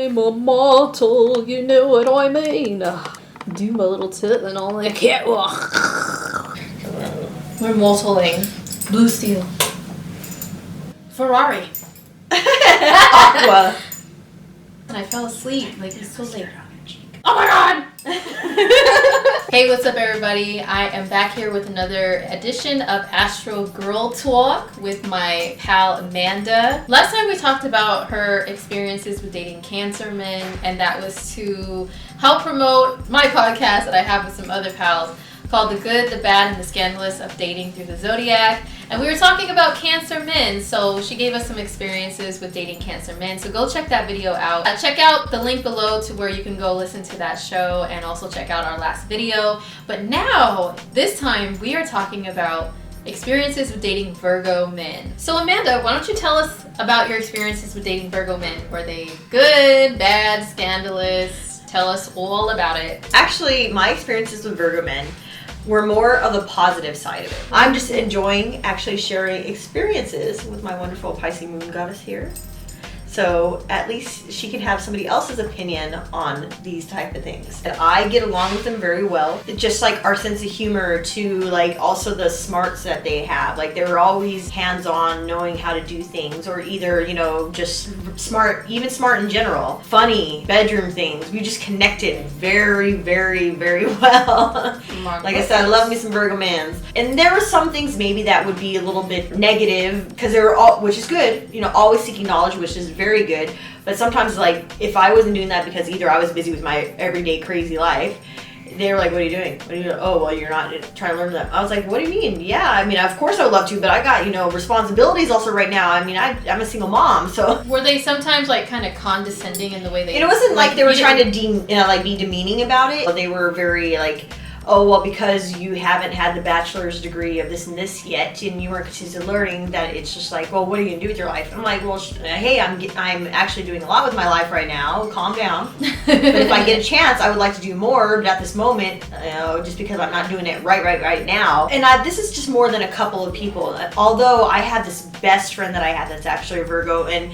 I'm a mortal, you know what I mean. Do my little tit and all I can't walk. We're mortaling. Blue steel. Ferrari. Aqua. And I fell asleep. Like, it's so late. Oh my god! Hey, what's up everybody? I am back here with another edition of Astro Girl Talk with my pal Amanda. Last time we talked about her experiences with dating Cancer men, and that was to help promote my podcast that I have with some other pals called The Good, the Bad, and the Scandalous of Dating Through the Zodiac. And we were talking about Cancer men, so she gave us some experiences with dating Cancer men. So go check that video out. Check out the link below to where you can go listen to that show and also check out our last video. But now, this time, we are talking about experiences with dating Virgo men. So Amanda, why don't you tell us about your experiences with dating Virgo men? Were they good, bad, scandalous? Tell us all about it. Actually, my experiences with Virgo men were more of the positive side of it. I'm just enjoying actually sharing experiences with my wonderful Pisces moon goddess here. So at least she can have somebody else's opinion on these type of things. And I get along with them very well. Just like our sense of humor to like also the smarts that they have. Like they were always hands-on, knowing how to do things, or either, you know, just smart, even smart in general. Funny, bedroom things. We just connected very, very, very well. Like I said, I love me some Virgo mans. And there were some things maybe that would be a little bit negative because they were all, which is good, you know, always seeking knowledge, which is very good. But sometimes, like, if I wasn't doing that because either I was busy with my everyday crazy life, they were like, what are you doing? What are you doing? Oh, well, you're not trying to learn them. I was like, what do you mean? Yeah, I mean, of course I would love to, but I got, you know, responsibilities also right now. I mean, I'm a single mom, so. Were they sometimes, like, kind of condescending in the way they... It wasn't like they were trying to be demeaning about it. They were very, like, oh, well, because you haven't had the bachelor's degree of this and this yet, and you weren't consistently learning, that it's just like, well, what are you gonna do with your life? And I'm like, well, hey, I'm actually doing a lot with my life right now. Calm down. But if I get a chance, I would like to do more. But at this moment, you know, just because I'm not doing it right now. And this is just more than a couple of people. Although I had this best friend that I had that's actually a Virgo, and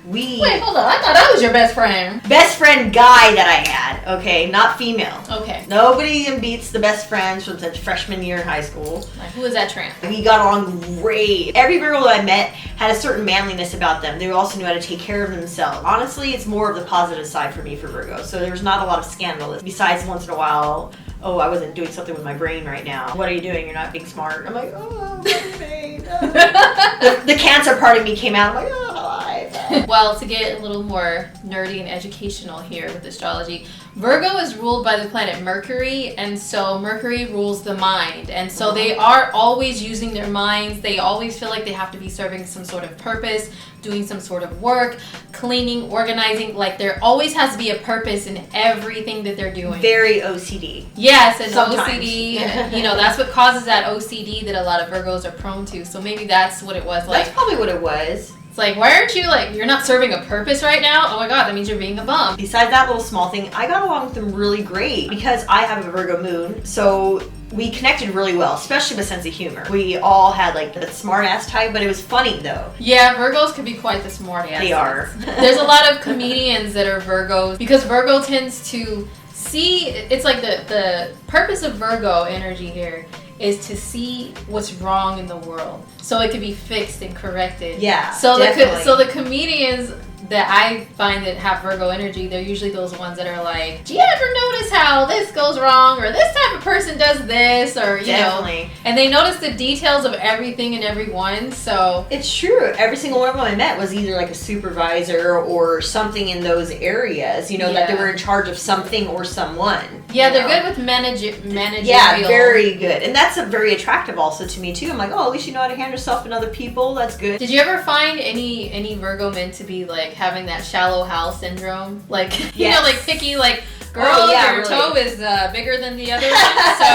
wait, hold on. I thought that was your best friend. Best friend guy that I had, okay? Not female. Okay. Nobody beats the best friends from the freshman year in high school. Like, who is that tramp? We got along great. Every Virgo that I met had a certain manliness about them. They also knew how to take care of themselves. Honestly, it's more of the positive side for me for Virgo. So there's not a lot of scandalous. Besides once in a while, oh, I wasn't doing something with my brain right now. What are you doing? You're not being smart. I'm like, oh, babe. The Cancer part of me came out. I'm like, oh, my life. Well, to get a little more nerdy and educational here with astrology, Virgo is ruled by the planet Mercury, and so Mercury rules the mind, and so they are always using their minds. They always feel like they have to be serving some sort of purpose, doing some sort of work, cleaning, organizing. Like there always has to be a purpose in everything that they're doing. Very OCD. Yes, and sometimes. OCD, you know, that's what causes that OCD that a lot of Virgos are prone to. So maybe that's what it was like. That's probably what it was. It's like, why aren't you like, you're not serving a purpose right now? Oh my god, that means you're being a bum. Besides that little small thing, I got along with them really great because I have a Virgo moon, so we connected really well, especially with sense of humor. We all had like the smart ass type, but it was funny though. Yeah, Virgos can be quite the smart ass. They are. There's a lot of comedians that are Virgos because Virgo tends to see, it's like the purpose of Virgo energy here is to see what's wrong in the world so it can be fixed and corrected. Yeah, so definitely. So the comedians that I find that have Virgo energy, they're usually those ones that are like, do you ever notice how this goes wrong, or this type of person does this, or you definitely. know, and they notice the details of everything and everyone. So it's true. Every single one of them I met was either like a supervisor or something in those areas, you know, that they were in charge of something or someone. Yeah, they're good with managerial. Yeah, very good. And that's very attractive also to me too. I'm like, oh, at least you know how to handle yourself and other people. That's good. Did you ever find any Virgo men to be like having that shallow hal syndrome? Like, you know, like picky, like, girl, your toe is bigger than the other one, so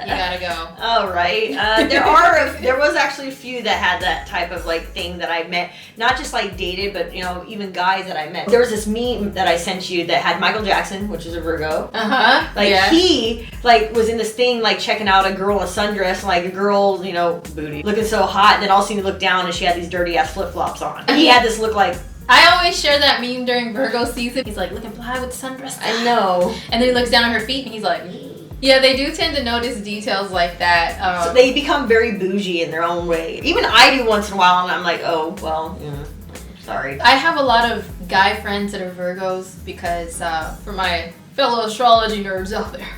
you gotta go. Oh, right. There was actually a few that had that type of like thing that I met, not just like dated, but you know, even guys that I met. There was this meme that I sent you that had Michael Jackson, which is a Virgo. He like was in this thing like checking out a girl in a sundress, like a girl, you know, booty looking so hot, and then all of a sudden you look down and she had these dirty ass flip flops on. He had this look like, I always share that meme during Virgo season. He's like looking fly with the sundress. I know. And then he looks down at her feet and he's like, yeah, they do tend to notice details like that. So they become very bougie in their own way. Even I do once in a while, and I'm like, oh, well, sorry. I have a lot of guy friends that are Virgos because for my fellow astrology nerds out there,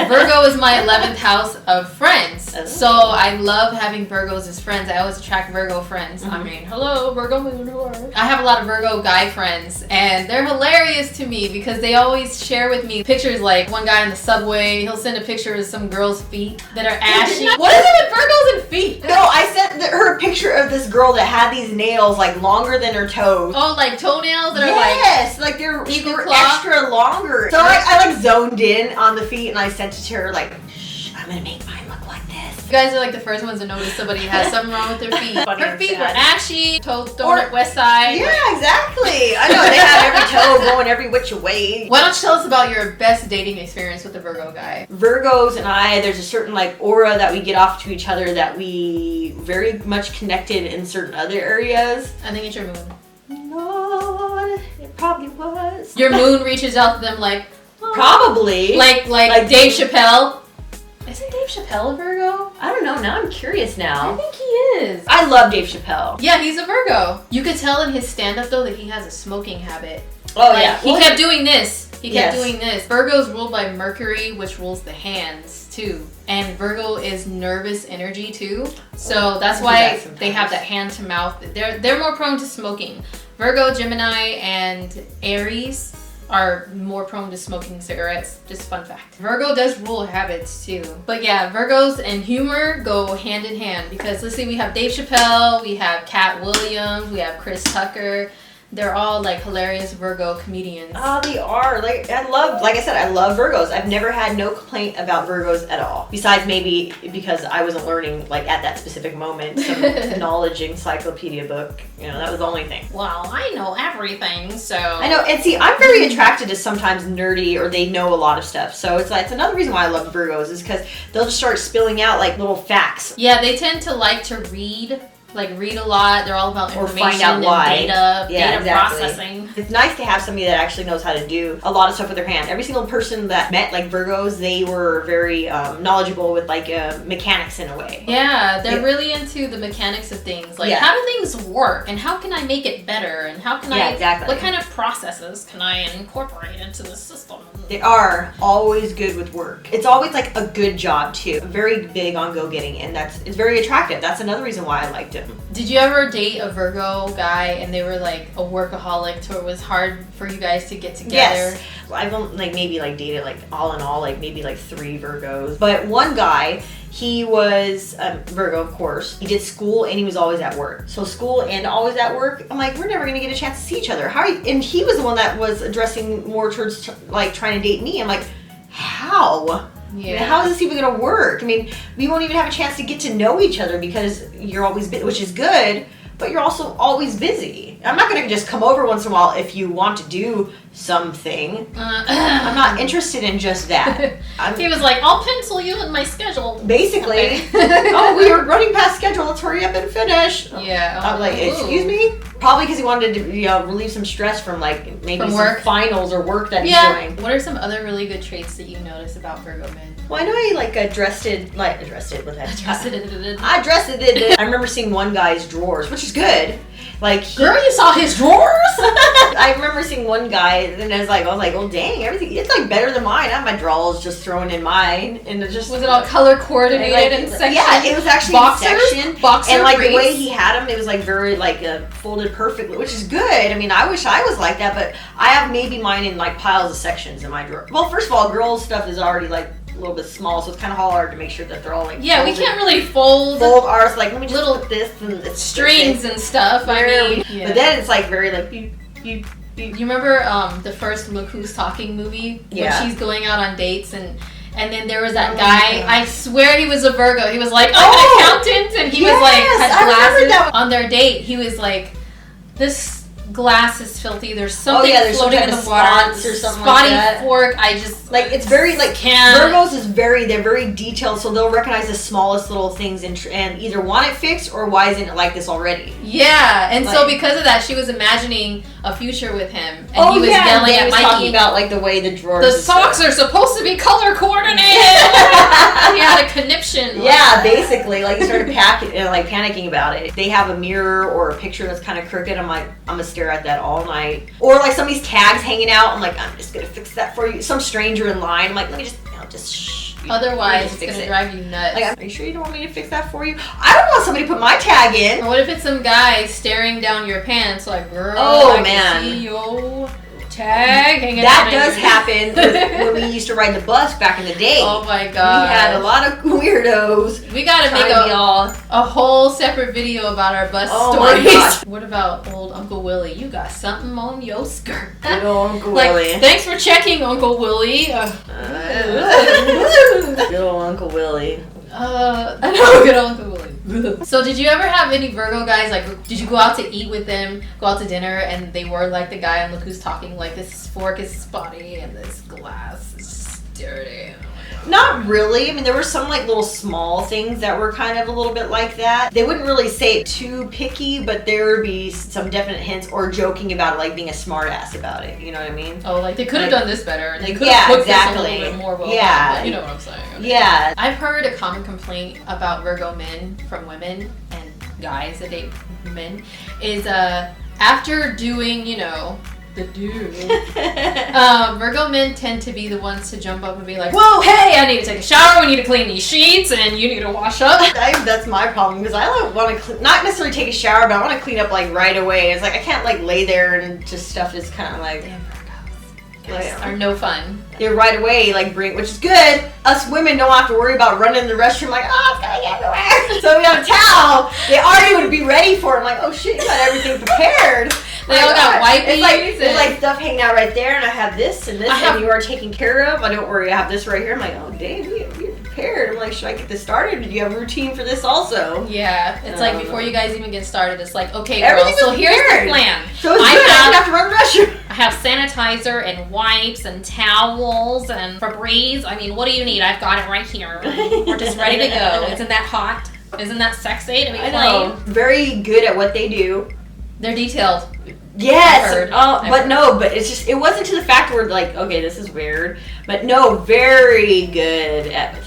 Virgo is my 11th house of friends. Oh. So I love having Virgos as friends. I always attract Virgo friends. Mm-hmm. I mean, hello, Virgo Moon. I have a lot of Virgo guy friends, and they're hilarious to me because they always share with me pictures. Like one guy in the subway, he'll send a picture of some girl's feet that are ashy. What is it with Virgos and feet? No, I sent her a picture of this girl that had these nails like longer than her toes. Oh, like toenails that yes, like they're eagle super claw? extra longer. So I like zoned in on the feet and I sent it to her like, shh, I'm gonna make mine look like this. You guys are like the first ones to notice somebody has something wrong with their feet. Funny Her and feet were sad. ashy, toes thrown at West Side. Yeah, exactly. I know, they have every toe going every which way. Why don't you tell us about your best dating experience with a Virgo guy? Virgos and I, there's a certain like aura that we get off to each other that we very much connected in certain other areas. I think it's your moon. No, it probably was. Your moon reaches out to them like, oh. Probably. Like Dave Chappelle. Isn't Dave Chappelle a Virgo? I don't know, now I'm curious I now. think he is. I love Dave Chappelle. Yeah, he's a Virgo. You could tell in his stand-up though that he has a smoking habit. Oh Like, yeah. He kept doing this. He kept Yes. doing this. Virgo's ruled by Mercury, which rules the hands too. And Virgo is nervous energy too. So that's I why do that they have sometimes. that hand to mouth. They're more prone to smoking. Virgo, Gemini, and Aries are more prone to smoking cigarettes. Just fun fact. Virgo does rule habits too. But yeah, Virgos and humor go hand in hand because let's see, we have Dave Chappelle, we have Cat Williams, we have Chris Tucker. They're all like hilarious Virgo comedians. Oh, they are. Like I said, I love Virgos. I've never had no complaint about Virgos at all. Besides maybe because I wasn't learning like at that specific moment some knowledge encyclopedia book. You know, that was the only thing. Well, I know everything, so. I know, and see, I'm very attracted to sometimes nerdy or they know a lot of stuff. So it's another reason why I love Virgos is because they'll just start spilling out like little facts. Yeah, they tend to like to read a lot. They're all about Or information find out and why. data Yeah, exactly. processing. It's nice to have somebody that actually knows how to do a lot of stuff with their hand. Every single person that met like Virgos, they were very knowledgeable with like mechanics in a way. Yeah, they're Yeah. really into the mechanics of things. Like, Yeah. how do things work? And how can I make it better? And how can Yeah, exactly. what kind of processes can I incorporate into the system? They are always good with work. It's always like a good job too. Very big on go-getting, and it's very attractive. That's another reason why I liked him. Did you ever date a Virgo guy and they were like a workaholic to where it was hard for you guys to get together? Yes. I've only maybe dated all in all maybe 3 Virgos. But one guy, he was Virgo, of course. He did school and he was always at work. So school and always at work. I'm like, we're never gonna get a chance to see each other. How are you? And he was the one that was addressing more towards trying to date me. I'm like, how? Yeah. I mean, how is this even gonna work? I mean, we won't even have a chance to get to know each other because you're always busy, which is good, but you're also always busy. I'm not gonna just come over once in a while if you want to do something. I'm not interested in just that. He was like, I'll pencil you in my schedule. Basically, Okay. oh, we are running past schedule. Let's hurry up and finish. Yeah. I'm like, Ooh. excuse me? Probably because he wanted to, relieve some stress from maybe From some work? finals or work that he's Yeah. doing. What are some other really good traits that you notice about Virgo men? Well, I know he dressed it with that. I I dressed it. I remember seeing one guy's drawers, which is good. Girl, you saw his drawers? I remember seeing one guy, and I was like, well, dang, everything, it's better than mine. I have my drawers just thrown in mine, and it just Was it all color coordinated and sectioned? Yeah, it was actually Boxers? sectioned. Boxer And the way briefs? he had them, it was very folded perfectly, which is good. I mean, I wish I was like that, but I have maybe mine in piles of sections in my drawer. Well, first of all, girls' stuff is already a little bit small, so it's kind of hard to make sure that they're all Yeah, we folded. can't really fold ours. Let me just little put this and it's strings and stuff. I mean, yeah. But then it's very you. You remember the first Look Who's Talking movie? Yeah. When she's going out on dates and then there was that Oh, guy, yeah. I swear he was a Virgo. He was like, I'm Oh! an accountant, and he was Yes, had I remember glasses. that. On their date, he was like, this glass is filthy. There's something there's floating some in type the of water. spots or something Spotty like that. fork. I just like it's very like can't. Virgos is they're very detailed, so they'll recognize the smallest little things and either want it fixed or why isn't it like this already? Yeah, and so Like- because of that, she was imagining a future with him, and he was yelling and at was Mikey. talking about like the way the drawers. The and stuff. socks are supposed to be color coordinated. He had a conniption. Yeah, basically, like he started panicking about it. They have a mirror or a picture that's kind of crooked. I'm like, I'm gonna stare at that all night. Or like somebody's tags hanging out. I'm like, I'm just gonna fix that for you. Some stranger in line. I'm like, let me just shh. Otherwise, Just it's fix gonna it. drive you nuts. Like, are you sure you don't want me to fix that for you? I don't want somebody to put my tag in. Or what if it's some guy staring down your pants like, girl, Oh, I man. can see your tag hanging That out does your- happen when we used to ride the bus back in the day. Oh my god. We had a lot of weirdos. We gotta trying make to be all. a whole separate video about our bus Oh my stories. gosh. What about old Uncle Willie? You got something on your skirt. Good old Uncle Like, Willie. thanks for checking, Uncle Willie. Good old Uncle Willie. I know, good old Uncle Willie. So did you ever have any Virgo guys, like, did you go out to eat with them, go out to dinner, and they were like the guy on Look Who's Talking, like, this fork is spotty and this glass is dirty. Not really. I mean, there were some like little small things that were kind of a little bit like that. They wouldn't really say it too picky, but there would be some definite hints or joking about it, like being a smart ass about it. You know what I mean? Oh, like, they could have Like- done this better, and they like, could have yeah, cooked this a exactly. little bit more well Yeah. done, but you know what I'm saying. Okay. Yeah. I've heard a common complaint about Virgo men from women and guys that date men is after doing, you know, the do. Virgo men tend to be the ones to jump up and be like, whoa, hey, I need to take a shower, we need to clean these sheets, and you need to wash up. That's my problem because I don't want to not necessarily take a shower, but I want to clean up like right away. It's like I can't like lay there and just stuff is kind of like. Damn Virgos. Like, Yes, are no fun. They're right away, like bring, which is good. Us women don't have to worry about running in the restroom like, oh, it's gonna get everywhere. So we have a towel. They already would be ready for it. I'm like, oh shit, you got everything prepared. They all got It's like, wipies there's and- like stuff hanging out right there, and I have this and this, I have- and you are taken care of. I don't worry, I have this right here. I'm like, oh, dang, we're prepared. I'm like, should I get this started? Did you have a routine for this also? Yeah, it's like before you guys even get started, it's like, okay, girl, Everything so was here's the prepared. plan. So it's good. I don't have to run the restroom. I have sanitizer and wipes and towels and Febreze. I mean, what do you need? I've got it right here. We're just ready to go. Isn't that hot? Isn't that sexy to be I playing? know. Very good at what they do. They're detailed. Yes, I've heard. but it's just, it wasn't to the fact where like, okay, this is weird, but no, very good at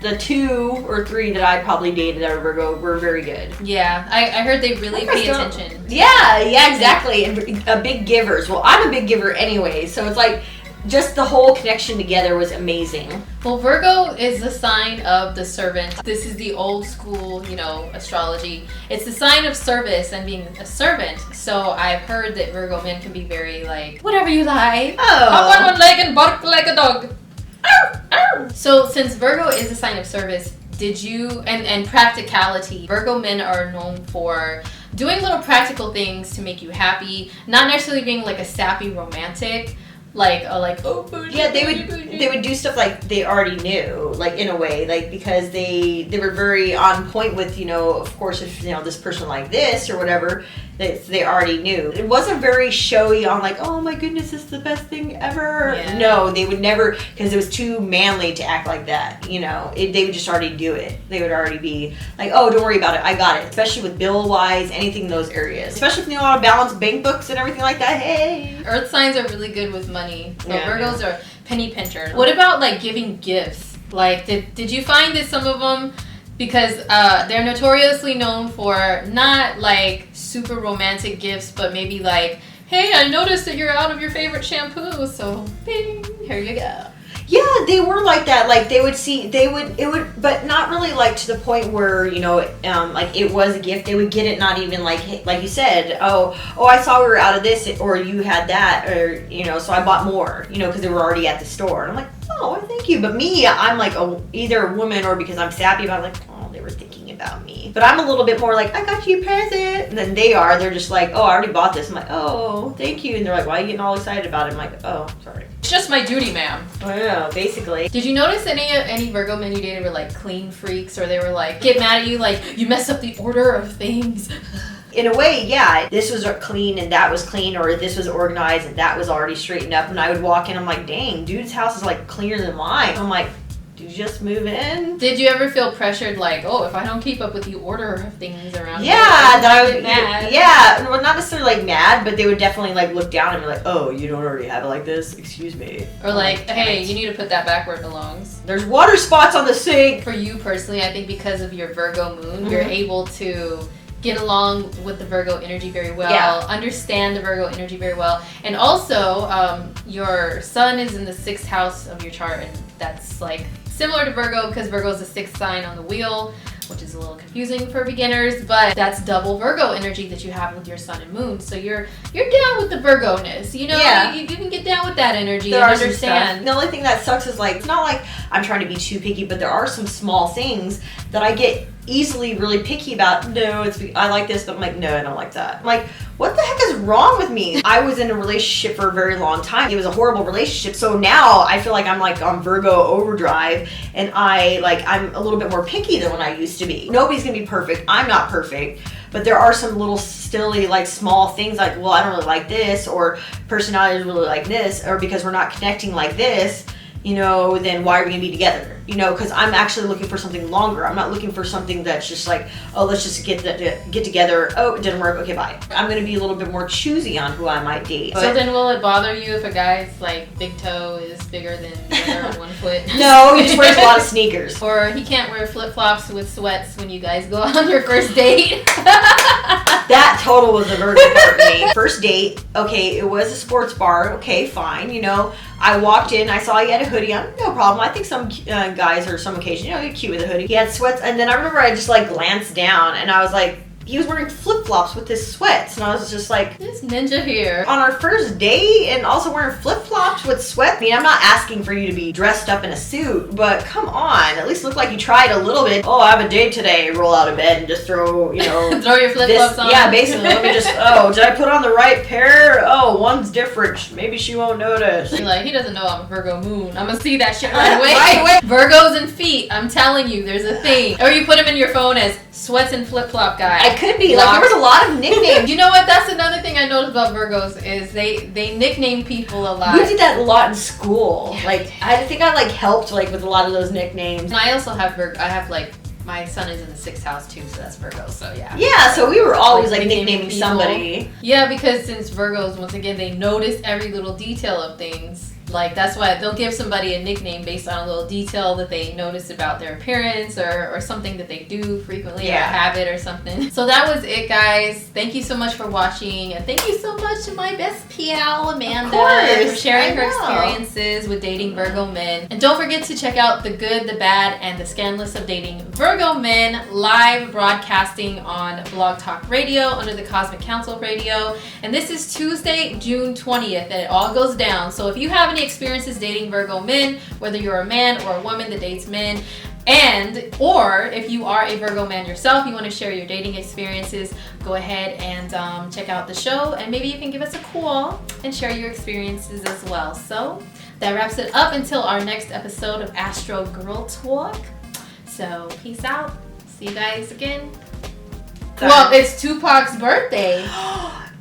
the 2 or 3 that I probably dated that were Virgo were very good. Yeah, I heard they really Virgos pay don't- attention. Yeah, exactly, and big givers. Well, I'm a big giver anyway, so it's like, just the whole connection together was amazing. Well, Virgo is the sign of the servant. This is the old school, you know, astrology. It's the sign of service and being a servant. So I've heard that Virgo men can be very like, whatever you like. Hop on one leg and bark like a dog. So since Virgo is a sign of service, did you, and practicality, Virgo men are known for doing little practical things to make you happy, not necessarily being like a sappy romantic, oh, Yeah, they would do stuff like they already knew, like in a way, like because they were very on point with, you know, of course, if you know this person like this or whatever, they already knew. It wasn't very showy on like, oh my goodness, this is the best thing ever. Yeah. No, they would never, because it was too manly to act like that. You know, they would just already do it. They would already be like, oh, don't worry about it, I got it. Especially with bill wise, anything in those areas. Especially if you know how to balance bank books and everything like that. Hey. Earth signs are really good with money. So Yeah. Virgos are penny pinchers. What about like giving gifts? Like did you find that some of them, because they're notoriously known for not like super romantic gifts, but maybe like, hey, I noticed that you're out of your favorite shampoo, so bing, here you go. Yeah, they were like that. Like it would, but not really like to the point where, you know, like it was a gift. They would get it not even like you said, oh, I saw we were out of this, or you had that, or, you know, so I bought more, you know, because they were already at the store. And I'm like, oh, well, thank you. But me, I'm like either a woman or because I'm sappy about it, like, oh, they were thinking about me. But I'm a little bit more like, I got you a present. And then they're just like, oh, I already bought this. I'm like, oh, thank you. And they're like, why are you getting all excited about it? I'm like, oh, sorry. It's just my duty, ma'am. Oh, yeah, basically. Did you notice any Virgo men you dated were like clean freaks, or they were like get mad at you like you messed up the order of things? in a way, yeah, this was clean and that was clean, or this was organized and that was already straightened up. And I would walk in, I'm like, dang, dude's house is like cleaner than mine. I'm like, did you just move in? Did you ever feel pressured, like, oh, if I don't keep up with the order of things around here, that I would get mad? Yeah, well, not necessarily like mad, but they would definitely like look down and be like, oh, you don't already have it like this? Excuse me. Or like, hey, you need to put that back where it belongs. There's water spots on the sink. For you personally, I think because of your Virgo moon, you're able to get along with the Virgo energy very well, understand the Virgo energy very well. And also, your sun is in the 6th house of your chart, and that's like similar to Virgo because Virgo is the 6th sign on the wheel, which is a little confusing for beginners, but that's double Virgo energy that you have with your sun and moon. So you're down with the Virgo-ness, you know? Yeah. You can get down with that energy and understand. The only thing that sucks is like, it's not like I'm trying to be too picky, but there are some small things that I get easily really picky about. No, I like this, but I'm like, no, I don't like that. I'm like, what the heck is wrong with me? I was in a relationship for a very long time. It was a horrible relationship. So now I feel like I'm like on Virgo overdrive, and I'm a little bit more picky than when I used to be. Nobody's gonna be perfect. I'm not perfect. But there are some little silly, like small things like, well, I don't really like this, or personality is really like this, or because we're not connecting like this, you know, then why are we gonna be together? You know, because I'm actually looking for something longer. I'm not looking for something that's just like, oh, let's just get together. Oh, it didn't work. Okay, bye. I'm gonna be a little bit more choosy on who I might date. So then, will it bother you if a guy's like big toe is bigger than the other on one foot? No, he just wears a lot of sneakers. Or he can't wear flip flops with sweats when you guys go on your first date. That total was a Virgo for me. First date, okay, it was a sports bar. Okay, fine. You know, I walked in, I saw he had a hoodie on. No problem. I think some guys or some occasion, you know, they're cute with a hoodie. He had sweats, and then I remember I just like glanced down, and I was like, he was wearing flip-flops with his sweats, and I was just like, this ninja here. On our first date, and also wearing flip-flops with sweat. I mean, I'm not asking for you to be dressed up in a suit, but come on, at least look like you tried a little bit. Oh, I have a date today. Roll out of bed and just throw, you know. Throw your flip-flops on. Yeah, basically, let me just, oh, did I put on the right pair? Oh, one's different. Maybe she won't notice. You're like, he doesn't know I'm a Virgo moon. I'm gonna see that shit right away. Right away. Virgos and feet, I'm telling you, there's a thing. Or you put him in your phone as sweats and flip-flop guy. I could be. Like, there was a lot of nicknames. You know what? That's another thing I noticed about Virgos is they nickname people a lot. We did that a lot in school. Yeah. Like, I think I like helped like with a lot of those nicknames. And I also have I have like, my son is in the 6th house too, so that's Virgo, so yeah. Yeah, so we were always like nicknaming somebody. Yeah, because since Virgos, once again, they notice every little detail of things. Like, that's why they'll give somebody a nickname based on a little detail that they notice about their appearance or something that they do frequently, or a habit or something. So that was it, guys. Thank you so much for watching, and thank you so much to my best pal, Amanda, for sharing her experiences with dating Virgo men. And don't forget to check out The Good, the Bad, and the Scandalous of Dating Virgo Men live broadcasting on Blog Talk Radio under the Cosmic Council Radio. And this is Tuesday, June 20th, and it all goes down. So if you have any experiences dating Virgo men, whether you're a man or a woman that dates men, or if you are a Virgo man yourself, you want to share your dating experiences, go ahead and check out the show, and maybe you can give us a call and share your experiences as well. So that wraps it up until our next episode of Astro Girl Talk. So peace out. See you guys again. Well, it's Tupac's birthday.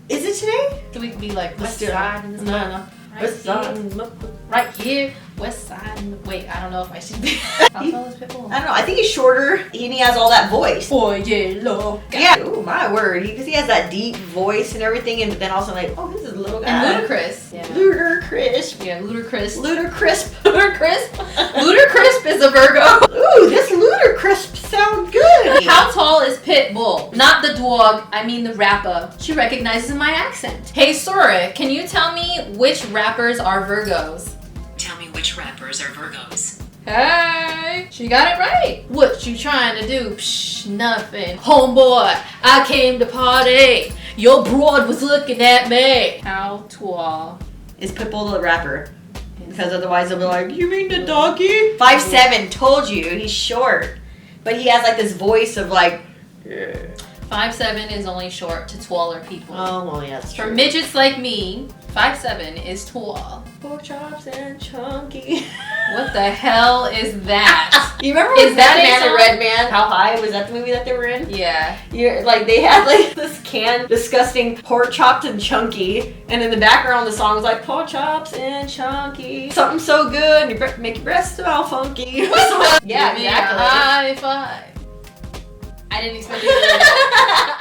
Is it today? So we can be like, West Side in this No. West Side. Right here, West Side. Wait, I don't know if I should be. How tall is Pitbull? I don't know. I think he's shorter, and he has all that voice. Boy, yellow. Yeah. Oh my word. Because he has that deep voice and everything, and then also like, oh, this is a little guy. And Ludacris. Yeah. Ludacris. Yeah, Ludacris. Ludacris. Ludacris. Ludacris is a Virgo. Ooh, this Ludacris sounds good. How tall is Pitbull? Not the dog, I mean the rapper. She recognizes my accent. Hey Sora, can you tell me which rappers are Virgos? Tell me which rappers are Virgos. Hey, she got it right. What you trying to do? Psh, nothing. Homeboy, I came to party. Your broad was looking at me. How tall is Pitbull the rapper? Because otherwise they'll be like, you mean the doggy? 5'7", told you, he's short. But he has like this voice of like, yeah. 5'7" is only short to taller people. Oh, well, yeah, that's For true. midgets like me, 5'7" is tall. Pork chops and chunky. What the hell is that? You remember Is with that Batman a and song? Red Man? How High? Was that the movie that they were in? Yeah. Like they had like this canned, disgusting pork chopped and chunky, and in the background the song was like pork chops and chunky, something so good, make your breasts all funky. Yeah, Give me a exactly. high five. I didn't expect you to do that.